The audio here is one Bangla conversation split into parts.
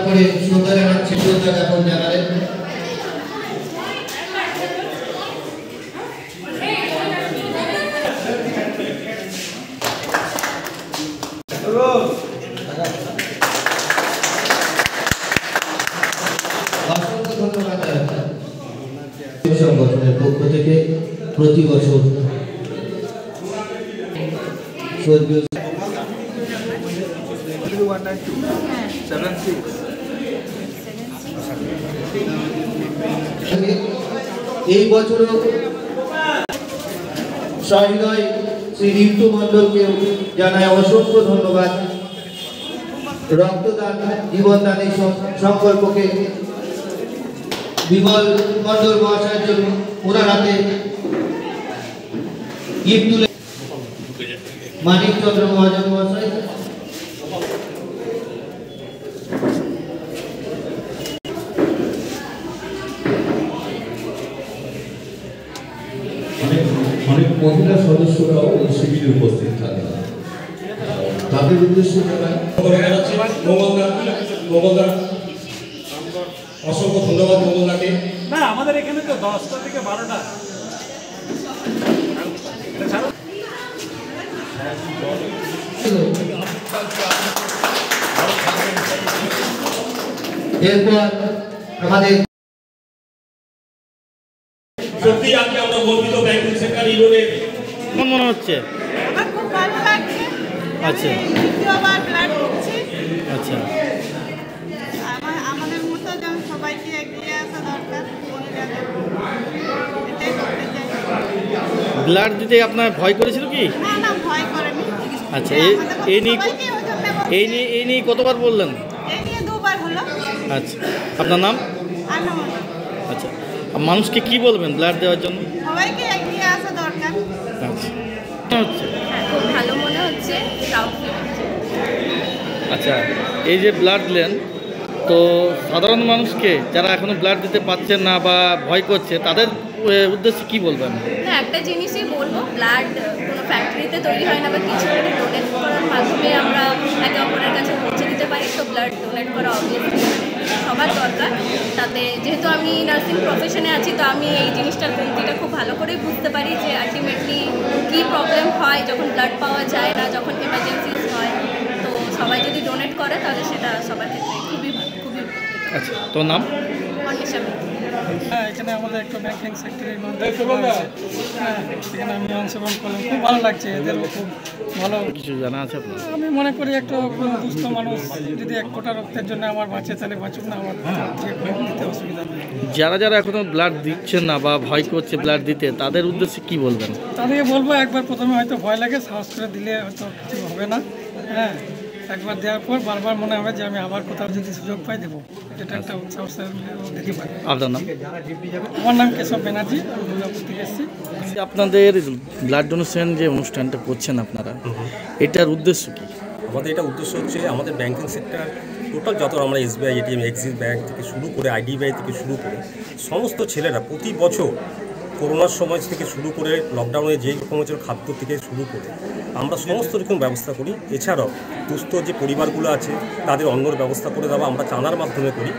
করে শ্রদ্ধা জানাচ্ছি, শ্রদ্ধা জ্ঞাপন জানালেন। অসংখ্য ধন্যবাদ সংগঠনের পক্ষ থেকে প্রতি বছর এই বছরও সহৃদয় শ্রী ঋতু মণ্ডলকে জানায় অসংখ্য ধন্যবাদ। রক্তদান জীবনদানের সংকল্পকে বিমল মণ্ডল মহাশয়ের জন্য ওনার হাতে গিফট তুলে মানিক চন্দ্র মহাজন মহাশয়। অনেক মহিলা সদস্যরাও এই শিবিরে উপস্থিত থাকেন, তাদের উদ্দেশ্যে অসংখ্য ধন্যবাদ মোগলদাকে। না আমাদের এখানে তো 10টা থেকে 12টা। এরপর আমাদের সত্যি আজকে আমরা গর্বিত ব্যাংকিং সেক্টর ইউনিয়নের। কেমন মনে হচ্ছে? আমার খুব ভালো লাগছে। আচ্ছা দ্বিতীয়বার ব্লাড দিচ্ছি। আচ্ছা, আমাদের মতো যেন সবাইকে এগিয়ে আসা দরকার। এটাই করতে চাই। ব্লাড দিতে আপনার ভয় করেছিল কি? না না, ভয় করেনি। আচ্ছা, এই নিয়ে কতবার বললেন? এই নিয়ে দুবার হলো। আচ্ছা, আপনার নাম? আনন্দ। আচ্ছা, মানুষকে কি বলবেন ব্লাড দেওয়ার জন্য? সবাইকে এগিয়ে আসা দরকার। আচ্ছা, হচ্ছে খুব ভালো মনে হচ্ছে। আচ্ছা, এই যে ব্লাড দিলেন, তো সাধারণ মানুষকে যারা এখনো ব্লাড দিতে পারছেন না বা ভয় করছে, তাদের উদ্দেশ্যে কি বলবেন? না, একটা জিনিসই বলবো, ব্লাড কোনো ফ্যাক্টরিতে তৈরি হয় না বা কিছু করে ডোনেট করার মাধ্যমে আমরা একে অপরের কাছে পৌঁছে দিতে পারি। তো ব্লাড ডোনেট করা অবভিয়াসলি সবার দরকার। তাতে যেহেতু আমি নার্সিং প্রফেশনে আছি, তো আমি এই জিনিসটার কমতিটা খুব ভালো করেই বুঝতে পারি যে আলটিমেটলি কী প্রবলেম হয় যখন ব্লাড পাওয়া যায় না, যখন এমার্জেন্সিস হয়। তো সবাই যদি ডোনেট করে তাহলে সেটা সবার ক্ষেত্রে খুবই ভালো, খুবই। আচ্ছা, তোর নাম? অন্বেষা মিত্র। হ্যাঁ, এখানে আমাদের একটা ব্যাংকিং সেক্টরের মধ্যে এখানে আমি অংশগ্রহণ করলাম, খুব ভালো লাগছে। এদেরও খুব ভালো কিছু জানা আছে আপনার? আমি মনে করি একটা দুস্থ মানুষ যদি 1 কোটা রক্তের জন্য আমার বাঁচে, তাহলে বাঁচুক না, আমার যে দিতে অসুবিধা নেই। যারা যারা এখনো ব্লাড দিচ্ছেন না বা ভয় করছে ব্লাড দিতে, তাদের উদ্দেশ্যে কি বলবেন? তাদেরকে বলবো, একবার প্রথমে হয়তো ভয় লাগে, সাহস করে দিলে হয়তো কিছু হবে না। হ্যাঁ, একবার দেওয়ার পর বারবার মনে হবে যে আমি আবার কোথাও যদি সুযোগ পাই দেবো। এটা একটা উৎসাহের দিতে পারি। আপনার নাম? আমার নাম কেশব ব্যানার্জি, আমি দুর্গাপুর থেকে এসেছি। আপনাদের ব্লাড ডোনেশন যে অনুষ্ঠানটা করছেন আপনারা, এটার উদ্দেশ্য কি? আমাদের এটা উদ্দেশ্য হচ্ছে আমাদের ব্যাংকিং সেক্টর টোটাল যত আমরা এসবিআই, এটিএম, এক্সিস ব্যাংক থেকে শুরু করে আইডিবিআই থেকে শুরু করে সমস্ত ছেলেরা প্রতি বছর করোনার সময় থেকে শুরু করে লকডাউনে যে রকম হচ্ছে খাদ্য থেকে শুরু করে আমরা সমস্ত রকম ব্যবস্থা করি। এছাড়াও দুস্থ যে পরিবারগুলো আছে তাদের অন্যর ব্যবস্থা করে দেওয়া আমরা চাঁদার মাধ্যমে করি।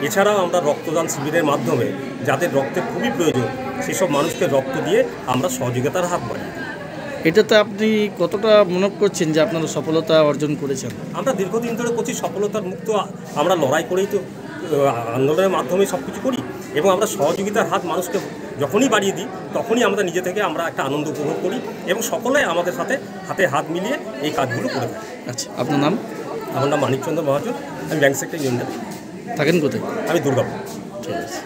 এছাড়াও আমরা রক্তদান শিবিরের মাধ্যমে যাদের রক্তের খুবই প্রয়োজন সেসব মানুষকে রক্ত দিয়ে আমরা সহযোগিতার হাত বাড়াই। এটাতে আপনি কতটা মনে করছেন যে আপনারা সফলতা অর্জন করেছেন? আমরা দীর্ঘদিন ধরে করছি, সফলতার মুক্ত আমরা লড়াই করেই তো আন্দোলনের মাধ্যমে সব কিছু করি এবং আমরা সহযোগিতার হাত মানুষকে যখনই বাড়িয়ে দিই তখনই আমরা নিজে থেকে আমরা একটা আনন্দ উপভোগ করি এবং সকলেই আমাদের সাথে হাতে হাত মিলিয়ে এই কাজগুলো করে থাকি। আচ্ছা, আপনার নাম? আমার নাম মানিক চন্দ্র মহাজন, আমি ব্যাংক সেক্টর ইউনিয়ন। থাকেন কোথায়? আমি দুর্গাপুর। ঠিক আছে।